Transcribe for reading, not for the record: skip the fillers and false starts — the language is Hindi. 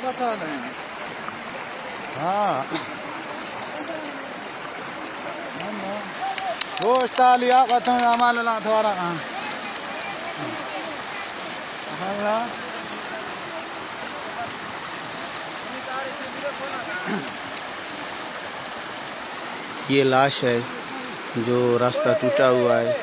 पता नहीं। हाँ दोस्त लिया बच्चों हमारे ला थोड़ा ये लाश है जो रास्ता टूटा हुआ है।